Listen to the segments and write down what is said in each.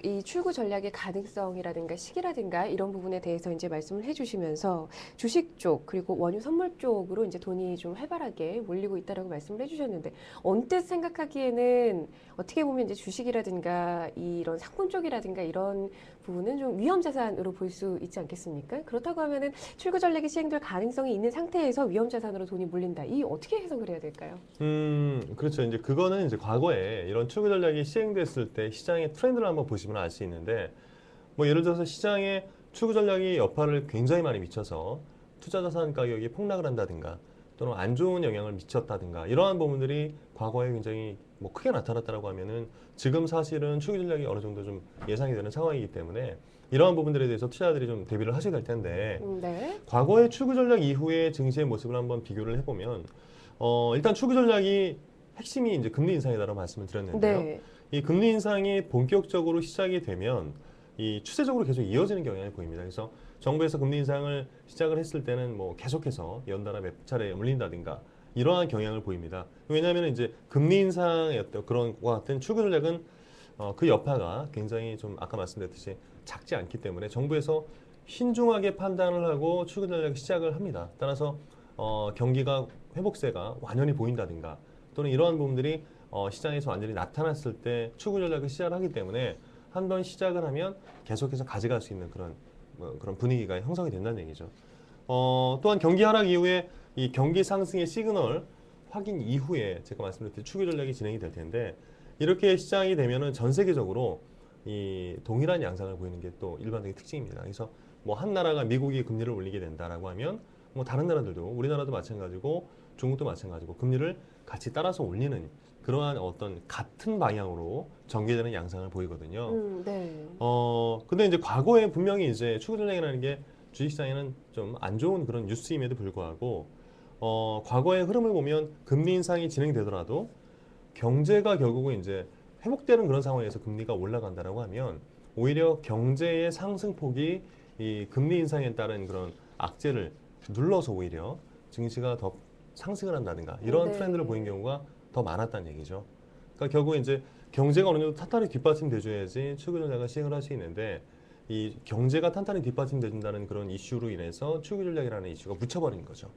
이 출구 전략의 가능성이라든가 시기라든가 이런 부분에 대해서 이제 말씀을 해주시면서 주식 쪽 그리고 원유 선물 쪽으로 이제 돈이 좀 활발하게 몰리고 있다라고 말씀을 해주셨는데 언뜻 생각하기에는 어떻게 보면 이제 주식이라든가 이런 상품 쪽이라든가 이런 부분은 좀 위험 자산으로 볼 수 있지 않겠습니까? 그렇다고 하면은 출구 전략이 시행될 가능성이 있는 상태에서 위험 자산으로 돈이 몰린다. 이 어떻게 해석을 해야 될까요? 그렇죠. 이제 그거는 이제 과거에 이런 출구 전략이 시행됐을 때 시장의 트렌드를 한번 보시면 알 수 있는데, 뭐 예를 들어서 시장에 출구 전략이 여파를 굉장히 많이 미쳐서 투자 자산 가격이 폭락을 한다든가 또는 안 좋은 영향을 미쳤다든가 이러한 부분들이 과거에 굉장히 뭐 크게 나타났다라고 하면은 지금 사실은 출구 전략이 어느 정도 좀 예상이 되는 상황이기 때문에 이러한 부분들에 대해서 투자자들이 좀 대비를 하셔야 될 텐데, 네. 과거의 출구 전략 이후의 증시의 모습을 한번 비교를 해보면 일단 출구 전략이 핵심이 이제 금리 인상이라고 말씀을 드렸는데요. 네. 이 금리 인상이 본격적으로 시작이 되면 이 추세적으로 계속 이어지는 경향이 보입니다. 그래서 정부에서 금리 인상을 시작을 했을 때는 뭐 계속해서 연달아 몇 차례 올린다든가 이러한 경향을 보입니다. 왜냐하면 이제 금리 인상의 어떤 그런 것 같은 출구 전략은 그 여파가 굉장히 좀 아까 말씀드렸듯이 작지 않기 때문에 정부에서 신중하게 판단을 하고 출구 전략 시작을 합니다. 따라서 경기가 회복세가 완연히 보인다든가 또는 이러한 부분들이 시장에서 완전히 나타났을 때 출구 전략을 시작을 하기 때문에 한 번 시작을 하면 계속해서 가져갈 수 있는 그런 분위기가 형성이 된다는 얘기죠. 또한 경기 하락 이후에 이 경기 상승의 시그널 확인 이후에 제가 말씀드렸듯이 출구 전략이 진행이 될 텐데, 이렇게 시장이 되면은 전 세계적으로 이 동일한 양상을 보이는 게 또 일반적인 특징입니다. 그래서 뭐 한 나라가 미국이 금리를 올리게 된다라고 하면 뭐 다른 나라들도 우리나라도 마찬가지고 중국도 마찬가지고 금리를 같이 따라서 올리는 그러한 어떤 같은 방향으로 전개되는 양상을 보이거든요. 네. 근데 이제 과거에 분명히 이제 출구 전략이라는 게 주식시장에는 좀 안 좋은 그런 뉴스임에도 불구하고 과거의 흐름을 보면 금리 인상이 진행되더라도 경제가 결국은 이제 회복되는 그런 상황에서 금리가 올라간다라고 하면 오히려 경제의 상승폭이 이 금리 인상에 따른 그런 악재를 눌러서 오히려 증시가 더 상승을 한다든가 이런 트렌드를 보인 네. 경우가 더 많았다는 얘기죠. 그러니까 결국 이제 경제가 어느 정도 탄탄히 뒷받침돼줘야지 출구 전략을 시행을 할 수 있는데, 이 경제가 탄탄히 뒷받침돼준다는 그런 이슈로 인해서 출구 전략이라는 이슈가 묻혀버린 거죠.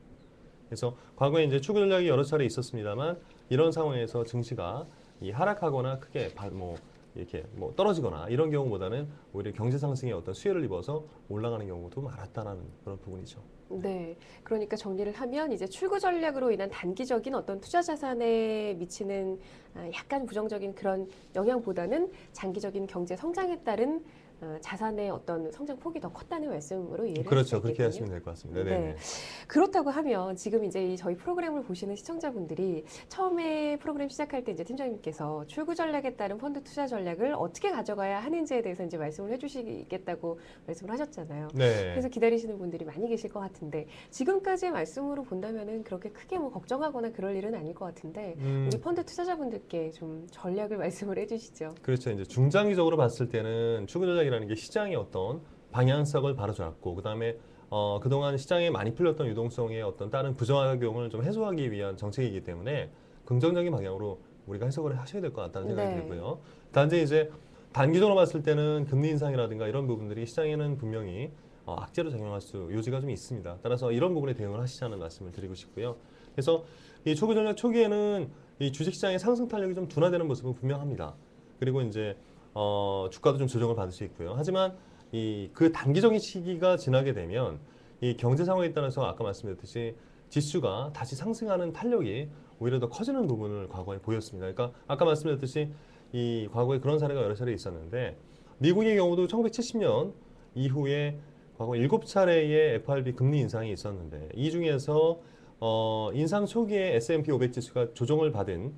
그래서 과거에 이제 출구 전략이 여러 차례 있었습니다만 이런 상황에서 증시가 이 하락하거나 크게 뭐 이렇게 뭐 떨어지거나 이런 경우보다는 오히려 경제 상승에 어떤 수혜를 입어서 올라가는 경우도 많았다라는 그런 부분이죠. 네. 그러니까 정리를 하면 이제 출구 전략으로 인한 단기적인 어떤 투자 자산에 미치는 약간 부정적인 그런 영향보다는 장기적인 경제 성장에 따른 자산의 어떤 성장 폭이 더 컸다는 말씀으로 이해를 할 그렇죠. 수가 그렇게 있겠군요. 하시면 될 것 같습니다. 네. 네네. 그렇다고 하면 지금 이제 이 저희 프로그램을 보시는 시청자분들이 처음에 프로그램 시작할 때 이제 팀장님께서 출구 전략에 따른 펀드 투자 전략을 어떻게 가져가야 하는지에 대해서 이제 말씀을 해주시겠다고 말씀을 하셨잖아요. 네. 그래서 기다리시는 분들이 많이 계실 것 같은데 지금까지의 말씀으로 본다면은 그렇게 크게 뭐 걱정하거나 그럴 일은 아닐 것 같은데 우리 펀드 투자자분들께 좀 전략을 말씀을 해주시죠. 그렇죠. 이제 중장기적으로 봤을 때는 출구 전략이라는 게 시장의 어떤 방향성을 바로잡고 그다음에 그동안 시장에 많이 풀렸던 유동성의 어떤 다른 부작용을 좀 해소하기 위한 정책이기 때문에 긍정적인 방향으로 우리가 해석을 하셔야 될 것 같다는 생각이 네. 들고요. 단지 이제 단기적으로 봤을 때는 금리 인상이라든가 이런 부분들이 시장에는 분명히 악재로 작용할 수 요지가 좀 있습니다. 따라서 이런 부분에 대응을 하시자는 말씀을 드리고 싶고요. 그래서 이 출구 전략 초기에는 이 주식시장의 상승 탄력이 좀 둔화되는 모습은 분명합니다. 그리고 이제 주가도 좀 조정을 받을 수 있고요. 하지만 이 그 단기적인 시기가 지나게 되면 이 경제 상황에 따라서 아까 말씀드렸듯이 지수가 다시 상승하는 탄력이 오히려 더 커지는 부분을 과거에 보였습니다. 그러니까 아까 말씀드렸듯이 이 과거에 그런 사례가 여러 차례 있었는데, 미국의 경우도 1970년 이후에 과거 7차례의 FRB 금리 인상이 있었는데 이 중에서 인상 초기에 S&P 500 지수가 조정을 받은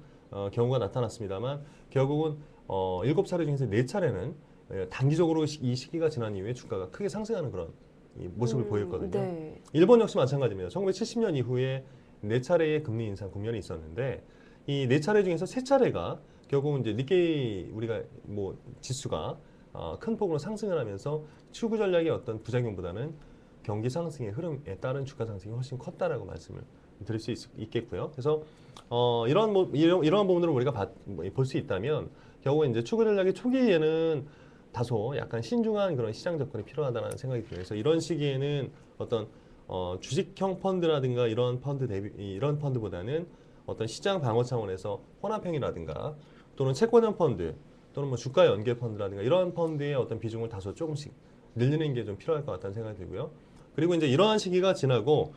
경우가 나타났습니다만 결국은 7차례 중에서 4차례는 단기적으로 이 시기가 지난 이후에 주가가 크게 상승하는 그런 이 모습을 보였거든요. 네. 일본 역시 마찬가지입니다. 1970년 이후에 4차례의 금리 인상 국면이 있었는데 이 4차례 중에서 3차례가 결국은 이제 니케이 우리가 뭐 지수가 큰 폭으로 상승을 하면서 출구 전략의 어떤 부작용보다는 경기 상승의 흐름에 따른 주가 상승이 훨씬 컸다라고 말씀을 드릴 수 있겠고요. 그래서 이러한 부분들을 우리가 볼 수 있다면 결국 이제 출구 전략의 초기에는 다소 약간 신중한 그런 시장 접근이 필요하다는 생각이 들어요. 그래서 이런 시기에는 어떤 주식형 펀드라든가 이런 펀드보다는 어떤 시장 방어 차원에서 혼합형이라든가 또는 채권형 펀드 또는 뭐 주가 연계 펀드라든가 이런 펀드의 어떤 비중을 다소 조금씩 늘리는 게 좀 필요할 것 같다는 생각이 들고요. 그리고 이제 이러한 시기가 지나고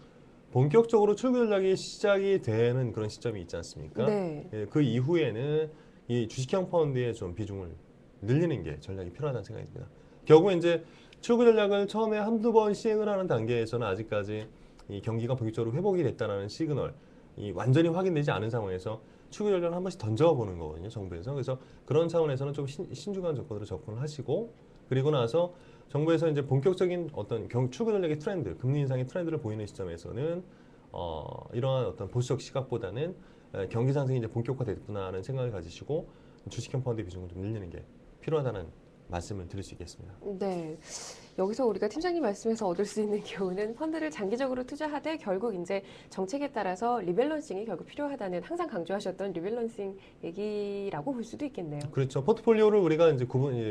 본격적으로 출구 전략이 시작이 되는 그런 시점이 있지 않습니까? 네. 예, 그 이후에는 이 주식형 펀드의 좀 비중을 늘리는 게 전략이 필요하다는 생각이 듭니다. 결국 이제 출구 전략을 처음에 한두 번 시행을 하는 단계에서는 아직까지 이 경기가 본격적으로 회복이 됐다는 시그널, 이 완전히 확인되지 않은 상황에서 출구 전략을 한 번씩 던져보는 거거든요, 정부에서. 그래서 그런 차원에서는 좀 신중한 조건으로 접근을 하시고, 그리고 나서 정부에서 이제 본격적인 어떤 출구 전략의 트렌드, 금리 인상의 트렌드를 보이는 시점에서는 이러한 어떤 보수적 시각보다는 경기 상승이 이제 본격화됐구나 하는 생각을 가지시고 주식형 펀드 비중을 좀 늘리는 게 필요하다는 말씀을 드릴 수 있겠습니다. 네. 여기서 우리가 팀장님 말씀에서 얻을 수 있는 교훈은 펀드를 장기적으로 투자하되 결국 이제 정책에 따라서 리밸런싱이 결국 필요하다는 항상 강조하셨던 리밸런싱 얘기라고 볼 수도 있겠네요. 그렇죠. 포트폴리오를 우리가 이제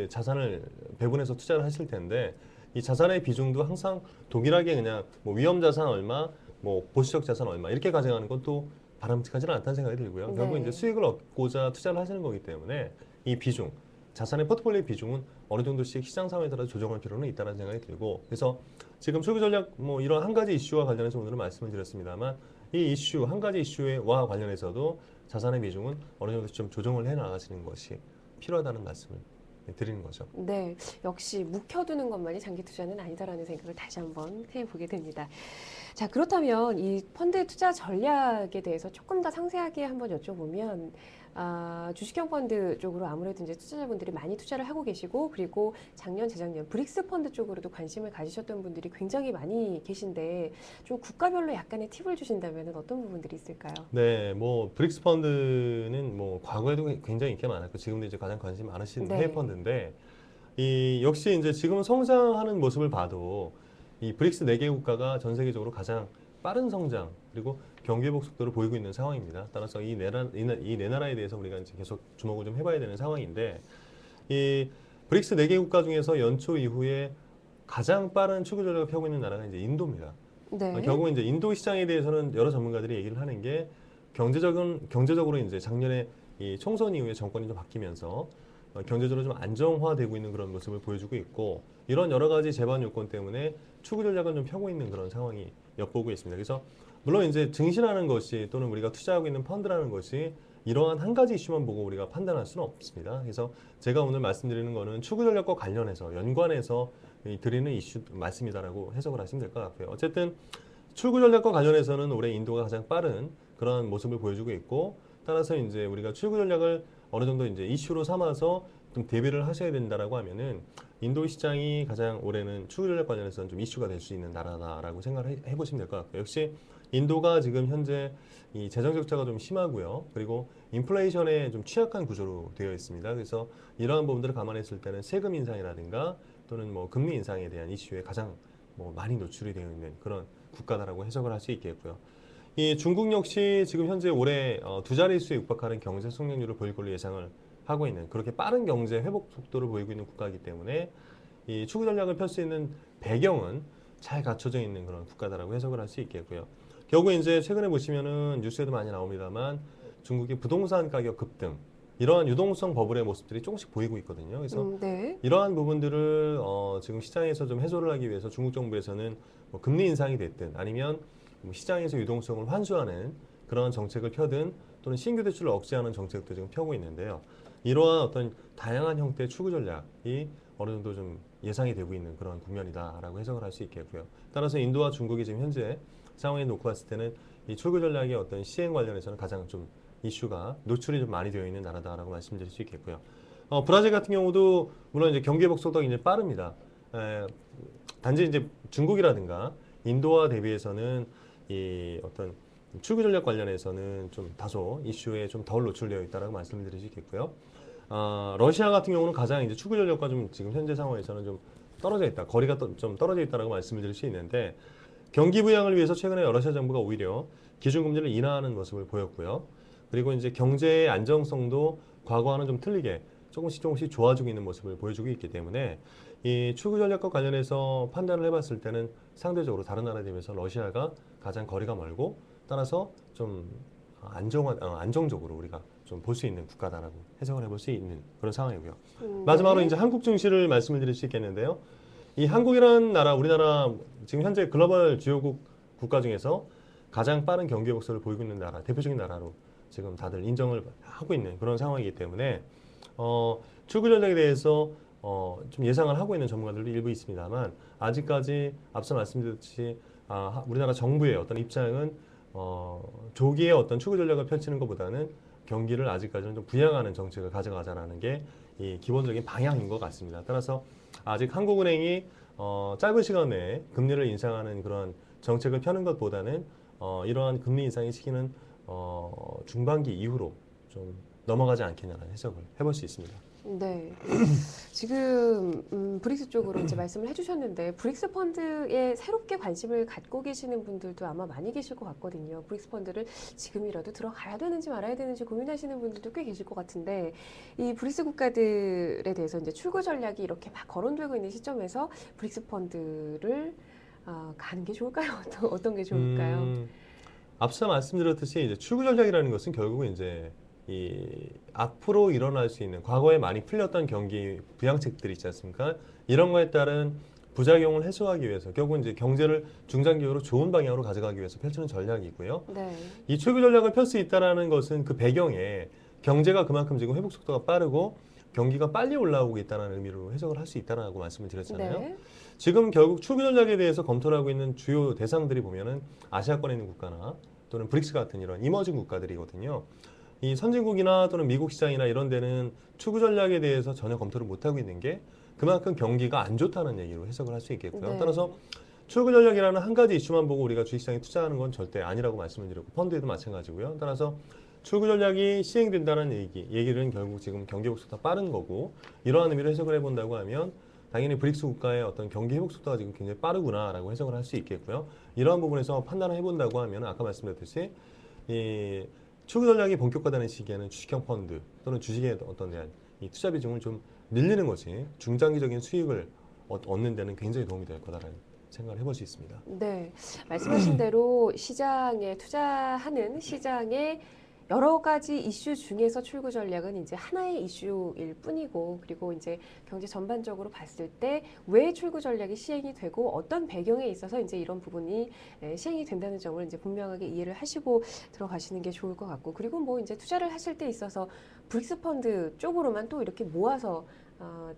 자산을 배분해서 투자를 하실 텐데 이 자산의 비중도 항상 동일하게 그냥 뭐 위험 자산 얼마, 뭐 보수적 자산 얼마 이렇게 가져가는 것도 바람직하지는 않다는 생각이 들고요. 결국 네. 이제 수익을 얻고자 투자를 하시는 거기 때문에 이 비중, 자산의 포트폴리오 비중은 어느 정도씩 시장 상황에 따라 조정할 필요는 있다는 생각이 들고 그래서 지금 출구 전략 뭐 이런 한 가지 이슈와 관련해서 오늘은 말씀을 드렸습니다만 이 이슈 한 가지 이슈와 관련해서도 자산의 비중은 어느 정도 좀 조정을 해 나가시는 것이 필요하다는 말씀을 드리는 거죠. 네, 역시 묵혀두는 것만이 장기 투자는 아니다라는 생각을 다시 한번 해보게 됩니다. 자, 그렇다면 이 펀드 투자 전략에 대해서 조금 더 상세하게 한번 여쭤보면, 주식형 펀드 쪽으로 아무래도 이제 투자자분들이 많이 투자를 하고 계시고, 그리고 작년, 재작년 브릭스 펀드 쪽으로도 관심을 가지셨던 분들이 굉장히 많이 계신데, 좀 국가별로 약간의 팁을 주신다면 어떤 부분들이 있을까요? 네, 뭐 브릭스 펀드는 뭐 과거에도 굉장히 인기가 많았고 지금도 이제 가장 관심 많으신 네. 해외 펀드인데 이 역시 이제 지금 성장하는 모습을 봐도 이 브릭스 4개 국가가 전 세계적으로 가장 빠른 성장 그리고 경기 회복 속도를 보이고 있는 상황입니다. 따라서 이 네 나라에 대해서 우리가 이제 계속 주목을 좀 해봐야 되는 상황인데 이 브릭스 4개 국가 중에서 연초 이후에 가장 빠른 출구 전략을 펴고 있는 나라가 이제 인도입니다. 네. 결국은 이제 인도 시장에 대해서는 여러 전문가들이 얘기를 하는 게 경제적으로 이제 작년에 이 총선 이후에 정권이 좀 바뀌면서 경제적으로 좀 안정화되고 있는 그런 모습을 보여주고 있고 이런 여러 가지 제반 요건 때문에 추구 전략을 좀 펴고 있는 그런 상황이 엿보고 있습니다. 그래서 물론 이제 증시라는 것이 또는 우리가 투자하고 있는 펀드라는 것이 이러한 한 가지 이슈만 보고 우리가 판단할 수는 없습니다. 그래서 제가 오늘 말씀드리는 거는 추구 전략과 관련해서 연관해서 드리는 이슈 말씀이다라고 해석을 하시면 될 것 같고요. 어쨌든 출구 전략과 관련해서는 올해 인도가 가장 빠른 그런 모습을 보여주고 있고 따라서 이제 우리가 출구 전략을 어느 정도 이제 이슈로 삼아서 좀 대비를 하셔야 된다라고 하면은 인도 시장이 가장 올해는 출구 전략 관련해서는 좀 이슈가 될 수 있는 나라다라고 생각을 해보시면 될 것 같고요. 역시 인도가 지금 현재 이 재정 적자가 좀 심하고요. 그리고 인플레이션에 좀 취약한 구조로 되어 있습니다. 그래서 이러한 부분들을 감안했을 때는 세금 인상이라든가 또는 뭐 금리 인상에 대한 이슈에 가장 뭐 많이 노출이 되어 있는 그런 국가다라고 해석을 할 수 있겠고요. 이 중국 역시 지금 현재 올해 두 자릿수에 육박하는 경제 성장률을 보일 걸로 예상을 하고 있는 그렇게 빠른 경제 회복 속도를 보이고 있는 국가이기 때문에 이 추구 전략을 펼 수 있는 배경은 잘 갖춰져 있는 그런 국가다라고 해석을 할 수 있겠고요. 결국 이제 최근에 보시면은 뉴스에도 많이 나옵니다만 중국의 부동산 가격 급등 이러한 유동성 버블의 모습들이 조금씩 보이고 있거든요. 그래서 네. 이러한 부분들을 지금 시장에서 좀 해소를 하기 위해서 중국 정부에서는 뭐 금리 인상이 됐든 아니면 뭐 시장에서 유동성을 환수하는 그런 정책을 펴든 또는 신규 대출을 억제하는 정책도 지금 펴고 있는데요. 이러한 어떤 다양한 형태의 추구 전략이 어느 정도 좀 예상이 되고 있는 그런 국면이다라고 해석을 할 수 있겠고요. 따라서 인도와 중국이 지금 현재 상황에 놓고 봤을 때는 이 추구 전략의 어떤 시행 관련해서는 가장 좀 이슈가 노출이 좀 많이 되어 있는 나라다라고 말씀드릴 수 있겠고요. 브라질 같은 경우도 물론 이제 경기 회복 속도가 굉장히 빠릅니다. 단지 이제 중국이라든가 인도와 대비해서는 이 어떤 출구 전략 관련해서는 좀 다소 이슈에 좀 덜 노출되어 있다라고 말씀을 드릴 수 있겠고요. 러시아 같은 경우는 가장 이제 출구 전략과 좀 지금 현재 상황에서는 좀 떨어져 있다, 거리가 좀 떨어져 있다라고 말씀을 드릴 수 있는데 경기 부양을 위해서 최근에 러시아 정부가 오히려 기준금리를 인하하는 모습을 보였고요. 그리고 이제 경제의 안정성도 과거와는 좀 틀리게 조금씩 좋아지고 있는 모습을 보여주고 있기 때문에 이 출구 전략과 관련해서 판단을 해봤을 때는 상대적으로 다른 나라에 비해서 러시아가 가장 거리가 멀고 따라서 좀 안정적으로 우리가 좀 볼 수 있는 국가다라고 해석을 해볼 수 있는 그런 상황이고요. 마지막으로 네. 이제 한국 증시를 말씀을 드릴 수 있겠는데요. 이 한국이라는 나라, 우리나라 지금 현재 글로벌 주요국 국가 중에서 가장 빠른 경기 회복세를 보이고 있는 나라, 대표적인 나라로 지금 다들 인정을 하고 있는 그런 상황이기 때문에 출구 전략에 대해서 좀 예상을 하고 있는 전문가들도 일부 있습니다만 아직까지 앞서 말씀드렸듯이 우리나라 정부의 어떤 입장은 조기에 어떤 출구 전략을 펼치는 것보다는 경기를 아직까지는 좀 부양하는 정책을 가져가자라는 게 이 기본적인 방향인 것 같습니다. 따라서 아직 한국은행이 짧은 시간 내에 금리를 인상하는 그런 정책을 펴는 것보다는 이러한 금리 인상의 시기는 중반기 이후로 좀 넘어가지 않겠냐는 해석을 해볼 수 있습니다. 네. 지금 브릭스 쪽으로 이제 말씀을 해주셨는데 브릭스 펀드에 새롭게 관심을 갖고 계시는 분들도 아마 많이 계실 것 같거든요. 브릭스 펀드를 지금이라도 들어가야 되는지 말아야 되는지 고민하시는 분들도 꽤 계실 것 같은데 이 브릭스 국가들에 대해서 이제 출구 전략이 이렇게 막 거론되고 있는 시점에서 브릭스 펀드를 가는 게 좋을까요? 어떤 게 좋을까요? 앞서 말씀드렸듯이 이제 출구 전략이라는 것은 결국은 이제 이 앞으로 일어날 수 있는 과거에 많이 풀렸던 경기 부양책들이 있지 않습니까? 이런 거에 따른 부작용을 해소하기 위해서 결국은 이제 경제를 중장기적으로 좋은 방향으로 가져가기 위해서 펼치는 전략이고요. 네. 이 출구 전략을 펼 수 있다라는 것은 그 배경에 경제가 그만큼 지금 회복 속도가 빠르고 경기가 빨리 올라오고 있다는 의미로 해석을 할 수 있다라고 말씀을 드렸잖아요. 네. 지금 결국 출구 전략에 대해서 검토를 하고 있는 주요 대상들이 보면은 아시아권에 있는 국가나 또는 브릭스 같은 이런 이머징 국가들이거든요. 이 선진국이나 또는 미국 시장이나 이런 데는 출구 전략에 대해서 전혀 검토를 못하고 있는 게 그만큼 경기가 안 좋다는 얘기로 해석을 할 수 있겠고요. 네. 따라서 출구 전략이라는 한 가지 이슈만 보고 우리가 주식시장에 투자하는 건 절대 아니라고 말씀을 드렸고 펀드에도 마찬가지고요. 따라서 출구 전략이 시행된다는 얘기는 결국 지금 경기 회복 속도가 빠른 거고 이러한 의미로 해석을 해본다고 하면 당연히 브릭스 국가의 어떤 경기 회복 속도가 지금 굉장히 빠르구나라고 해석을 할 수 있겠고요. 이러한 부분에서 판단을 해본다고 하면 아까 말씀드렸듯이 이 출구 전략이 본격화되는 시기에는 주식형 펀드 또는 주식의 어떤 이 투자 비중을 좀 늘리는 것이 중장기적인 수익을 얻는 데는 굉장히 도움이 될 거다라는 생각을 해볼 수 있습니다. 네, 말씀하신 대로 시장에 투자하는 시장의 여러 가지 이슈 중에서 출구 전략은 이제 하나의 이슈일 뿐이고, 그리고 이제 경제 전반적으로 봤을 때 왜 출구 전략이 시행이 되고 어떤 배경에 있어서 이제 이런 부분이 시행이 된다는 점을 이제 분명하게 이해를 하시고 들어가시는 게 좋을 것 같고, 그리고 뭐 이제 투자를 하실 때 있어서 브릭스 펀드 쪽으로만 또 이렇게 모아서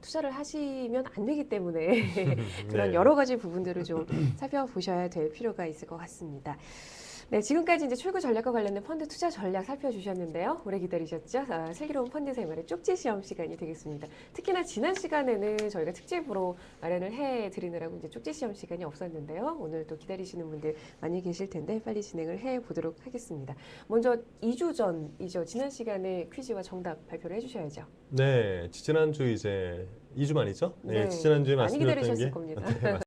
투자를 하시면 안 되기 때문에 그런 네. 여러 가지 부분들을 좀 살펴보셔야 될 필요가 있을 것 같습니다. 네, 지금까지 이제 출구 전략과 관련된 펀드 투자 전략 살펴주셨는데요. 오래 기다리셨죠? 슬기로운 펀드 생활의 쪽지 시험 시간이 되겠습니다. 특히나 지난 시간에는 저희가 특집으로 마련을 해드리느라고 이제 쪽지 시험 시간이 없었는데요. 오늘 또 기다리시는 분들 많이 계실 텐데 빨리 진행을 해보도록 하겠습니다. 먼저 2주 전이죠. 지난 시간에 퀴즈와 정답 발표를 해주셔야죠. 네, 지난주 이제 2주 만이죠? 네, 지난주에 많이 말씀드렸던 기다리셨을 게 겁니다. 네,